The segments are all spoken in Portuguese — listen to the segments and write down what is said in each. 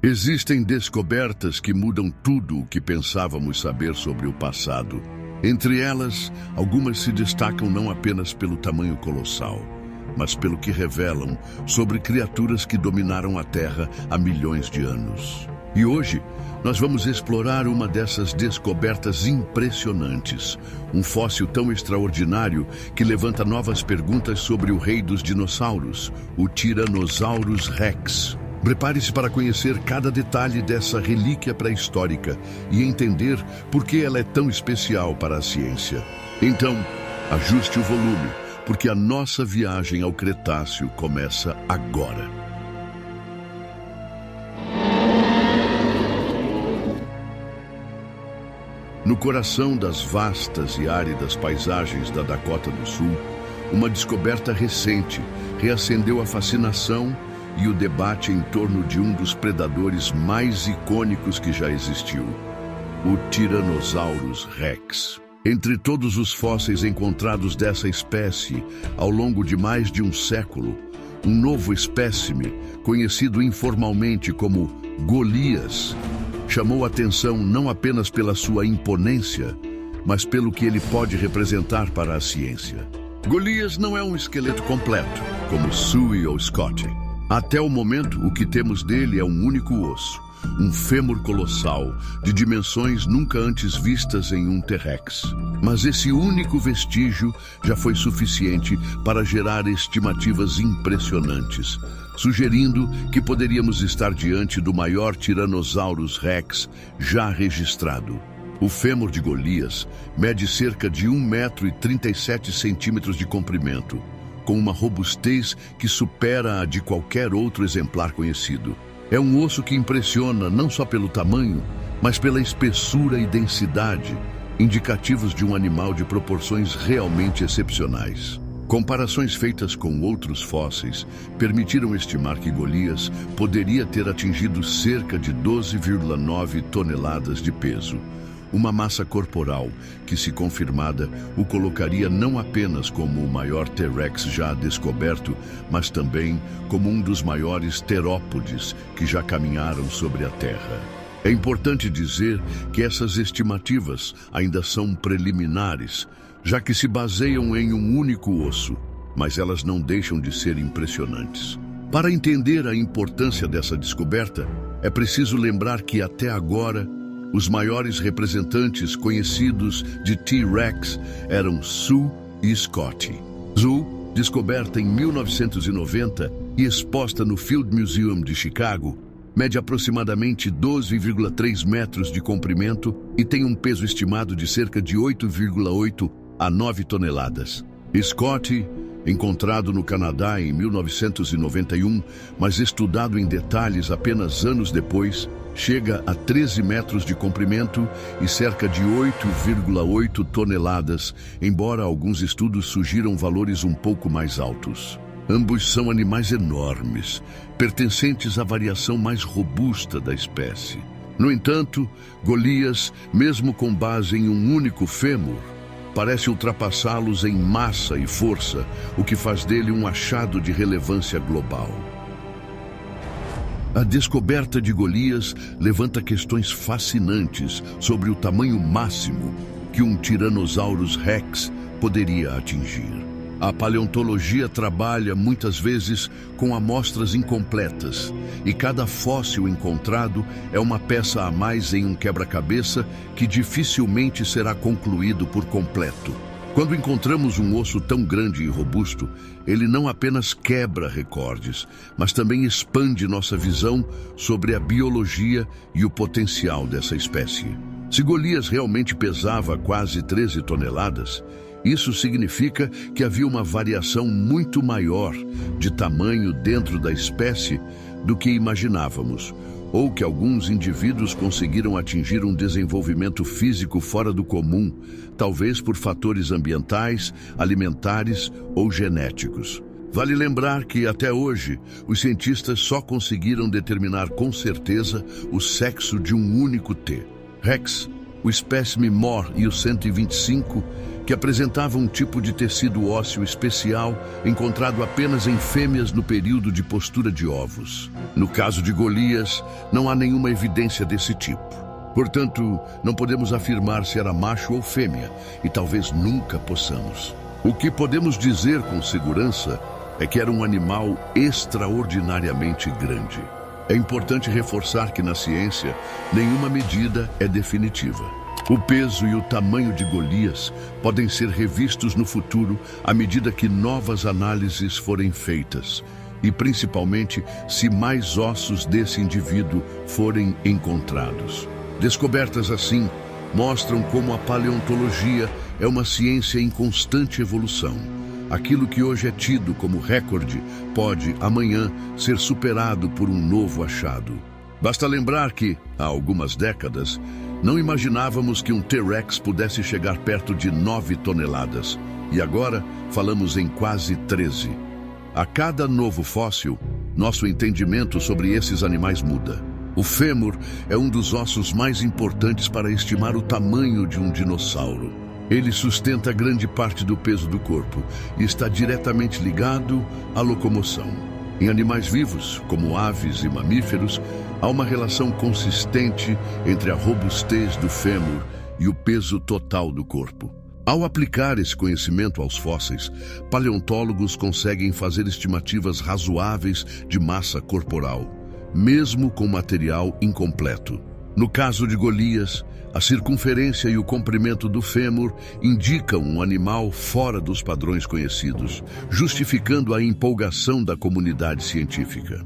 Existem descobertas que mudam tudo o que pensávamos saber sobre o passado. Entre elas, algumas se destacam não apenas pelo tamanho colossal, mas pelo que revelam sobre criaturas que dominaram a Terra há milhões de anos. E hoje, nós vamos explorar uma dessas descobertas impressionantes, um fóssil tão extraordinário que levanta novas perguntas sobre o rei dos dinossauros, o Tyrannosaurus Rex. Prepare-se para conhecer cada detalhe dessa relíquia pré-histórica e entender por que ela é tão especial para a ciência. Então, ajuste o volume, porque a nossa viagem ao Cretáceo começa agora. No coração das vastas e áridas paisagens da Dakota do Sul, uma descoberta recente reacendeu a fascinação e o debate em torno de um dos predadores mais icônicos que já existiu, o Tyrannosaurus Rex. Entre todos os fósseis encontrados dessa espécie ao longo de mais de um século, um novo espécime, conhecido informalmente como Golias, chamou atenção não apenas pela sua imponência, mas pelo que ele pode representar para a ciência. Golias não é um esqueleto completo, como Sue ou Scotty. Até o momento, o que temos dele é um único osso, um fêmur colossal, de dimensões nunca antes vistas em um T-Rex. Mas esse único vestígio já foi suficiente para gerar estimativas impressionantes, sugerindo que poderíamos estar diante do maior Tyrannosaurus Rex já registrado. O fêmur de Golias mede cerca de 1,37 m de comprimento, com uma robustez que supera a de qualquer outro exemplar conhecido. É um osso que impressiona não só pelo tamanho, mas pela espessura e densidade, indicativos de um animal de proporções realmente excepcionais. Comparações feitas com outros fósseis permitiram estimar que Golias poderia ter atingido cerca de 12,9 toneladas de peso. Uma massa corporal que, se confirmada, o colocaria não apenas como o maior T-Rex já descoberto, mas também como um dos maiores terópodes que já caminharam sobre a Terra. É importante dizer que essas estimativas ainda são preliminares, já que se baseiam em um único osso, mas elas não deixam de ser impressionantes. Para entender a importância dessa descoberta, é preciso lembrar que até agora os maiores representantes conhecidos de T-Rex eram Sue e Scotty. Sue, descoberta em 1990 e exposta no Field Museum de Chicago, mede aproximadamente 12,3 metros de comprimento e tem um peso estimado de cerca de 8,8 a 9 toneladas. Scotty, encontrado no Canadá em 1991, mas estudado em detalhes apenas anos depois, chega a 13 metros de comprimento e cerca de 8,8 toneladas, embora alguns estudos sugiram valores um pouco mais altos. Ambos são animais enormes, pertencentes à variação mais robusta da espécie. No entanto, Golias, mesmo com base em um único fêmur, parece ultrapassá-los em massa e força, o que faz dele um achado de relevância global. A descoberta de Golias levanta questões fascinantes sobre o tamanho máximo que um Tyrannosaurus Rex poderia atingir. A paleontologia trabalha muitas vezes com amostras incompletas, e cada fóssil encontrado é uma peça a mais em um quebra-cabeça que dificilmente será concluído por completo. Quando encontramos um osso tão grande e robusto, ele não apenas quebra recordes, mas também expande nossa visão sobre a biologia e o potencial dessa espécie. Se Golias realmente pesava quase 13 toneladas, isso significa que havia uma variação muito maior de tamanho dentro da espécie do que imaginávamos, ou que alguns indivíduos conseguiram atingir um desenvolvimento físico fora do comum, talvez por fatores ambientais, alimentares ou genéticos. Vale lembrar que, até hoje, os cientistas só conseguiram determinar com certeza o sexo de um único T. Rex, o espécime Mor e o 125, que apresentava um tipo de tecido ósseo especial encontrado apenas em fêmeas no período de postura de ovos. No caso de Golias, não há nenhuma evidência desse tipo. Portanto, não podemos afirmar se era macho ou fêmea, e talvez nunca possamos. O que podemos dizer com segurança é que era um animal extraordinariamente grande. É importante reforçar que na ciência, nenhuma medida é definitiva. O peso e o tamanho de Golias podem ser revistos no futuro à medida que novas análises forem feitas, e principalmente se mais ossos desse indivíduo forem encontrados. Descobertas assim mostram como a paleontologia é uma ciência em constante evolução. Aquilo que hoje é tido como recorde pode, amanhã, ser superado por um novo achado. Basta lembrar que, há algumas décadas, não imaginávamos que um T-Rex pudesse chegar perto de 9 toneladas, e agora falamos em quase 13. A cada novo fóssil, nosso entendimento sobre esses animais muda. O fêmur é um dos ossos mais importantes para estimar o tamanho de um dinossauro. Ele sustenta grande parte do peso do corpo e está diretamente ligado à locomoção. Em animais vivos, como aves e mamíferos, há uma relação consistente entre a robustez do fêmur e o peso total do corpo. Ao aplicar esse conhecimento aos fósseis, paleontólogos conseguem fazer estimativas razoáveis de massa corporal, mesmo com material incompleto. No caso de Golias, a circunferência e o comprimento do fêmur indicam um animal fora dos padrões conhecidos, justificando a empolgação da comunidade científica.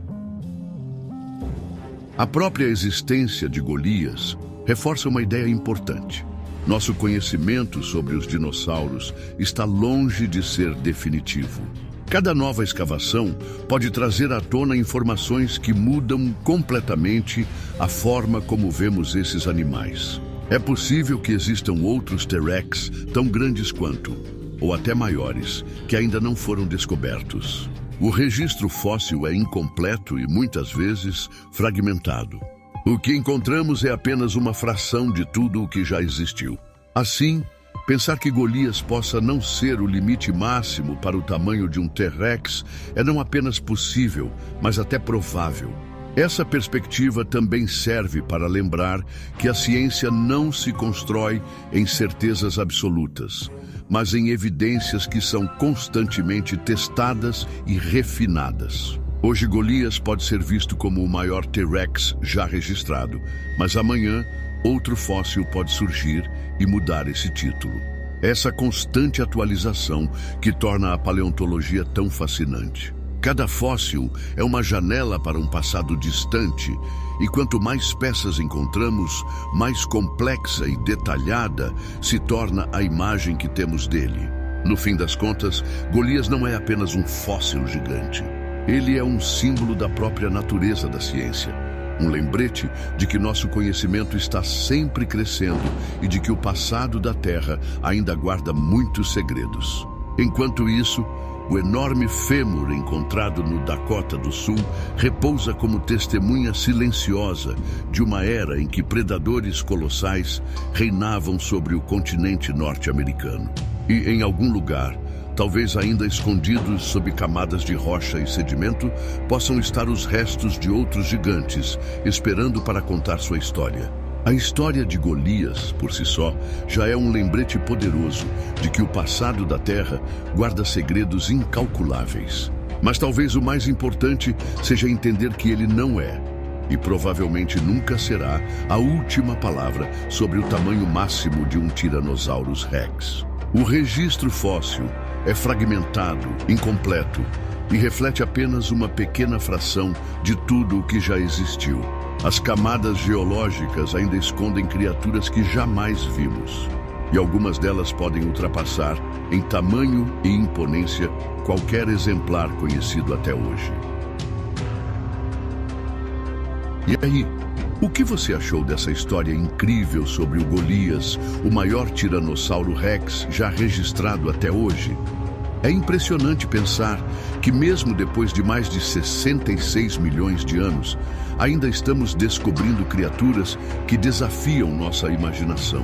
A própria existência de Golias reforça uma ideia importante. Nosso conhecimento sobre os dinossauros está longe de ser definitivo. Cada nova escavação pode trazer à tona informações que mudam completamente a forma como vemos esses animais. É possível que existam outros T-Rex tão grandes quanto, ou até maiores, que ainda não foram descobertos. O registro fóssil é incompleto e, muitas vezes, fragmentado. O que encontramos é apenas uma fração de tudo o que já existiu. Assim, pensar que Golias possa não ser o limite máximo para o tamanho de um T-Rex é não apenas possível, mas até provável. Essa perspectiva também serve para lembrar que a ciência não se constrói em certezas absolutas, mas em evidências que são constantemente testadas e refinadas. Hoje, Golias pode ser visto como o maior T-Rex já registrado, mas amanhã outro fóssil pode surgir e mudar esse título. Essa constante atualização que torna a paleontologia tão fascinante. Cada fóssil é uma janela para um passado distante, e quanto mais peças encontramos, mais complexa e detalhada se torna a imagem que temos dele. No fim das contas, Golias não é apenas um fóssil gigante. Ele é um símbolo da própria natureza da ciência. Um lembrete de que nosso conhecimento está sempre crescendo e de que o passado da Terra ainda guarda muitos segredos. Enquanto isso, o enorme fêmur encontrado no Dakota do Sul repousa como testemunha silenciosa de uma era em que predadores colossais reinavam sobre o continente norte-americano. E em algum lugar, talvez ainda escondidos sob camadas de rocha e sedimento, possam estar os restos de outros gigantes, esperando para contar sua história. A história de Golias, por si só, já é um lembrete poderoso de que o passado da Terra guarda segredos incalculáveis. Mas talvez o mais importante seja entender que ele não é, e provavelmente nunca será, a última palavra sobre o tamanho máximo de um Tyrannosaurus Rex. O registro fóssil é fragmentado, incompleto, e reflete apenas uma pequena fração de tudo o que já existiu. As camadas geológicas ainda escondem criaturas que jamais vimos, e algumas delas podem ultrapassar, em tamanho e imponência, qualquer exemplar conhecido até hoje. E aí, o que você achou dessa história incrível sobre o Golias, o maior Tiranossauro Rex já registrado até hoje? É impressionante pensar que mesmo depois de mais de 66 milhões de anos, ainda estamos descobrindo criaturas que desafiam nossa imaginação.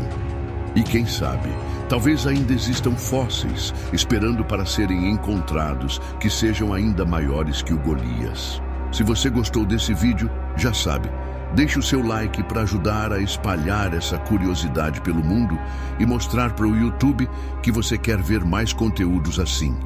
E quem sabe, talvez ainda existam fósseis esperando para serem encontrados que sejam ainda maiores que o Golias. Se você gostou desse vídeo, já sabe, deixe o seu like para ajudar a espalhar essa curiosidade pelo mundo e mostrar para o YouTube que você quer ver mais conteúdos assim.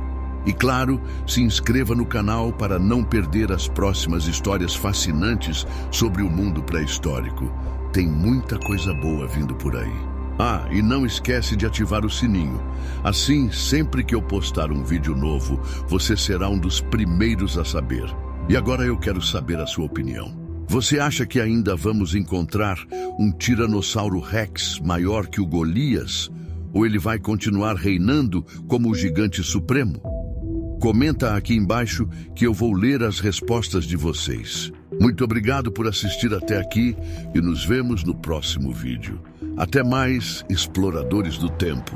E claro, se inscreva no canal para não perder as próximas histórias fascinantes sobre o mundo pré-histórico. Tem muita coisa boa vindo por aí. Ah, e não esquece de ativar o sininho. Assim, sempre que eu postar um vídeo novo, você será um dos primeiros a saber. E agora eu quero saber a sua opinião. Você acha que ainda vamos encontrar um Tiranossauro Rex maior que o Golias? Ou ele vai continuar reinando como o gigante supremo? Comenta aqui embaixo que eu vou ler as respostas de vocês. Muito obrigado por assistir até aqui e nos vemos no próximo vídeo. Até mais, exploradores do tempo.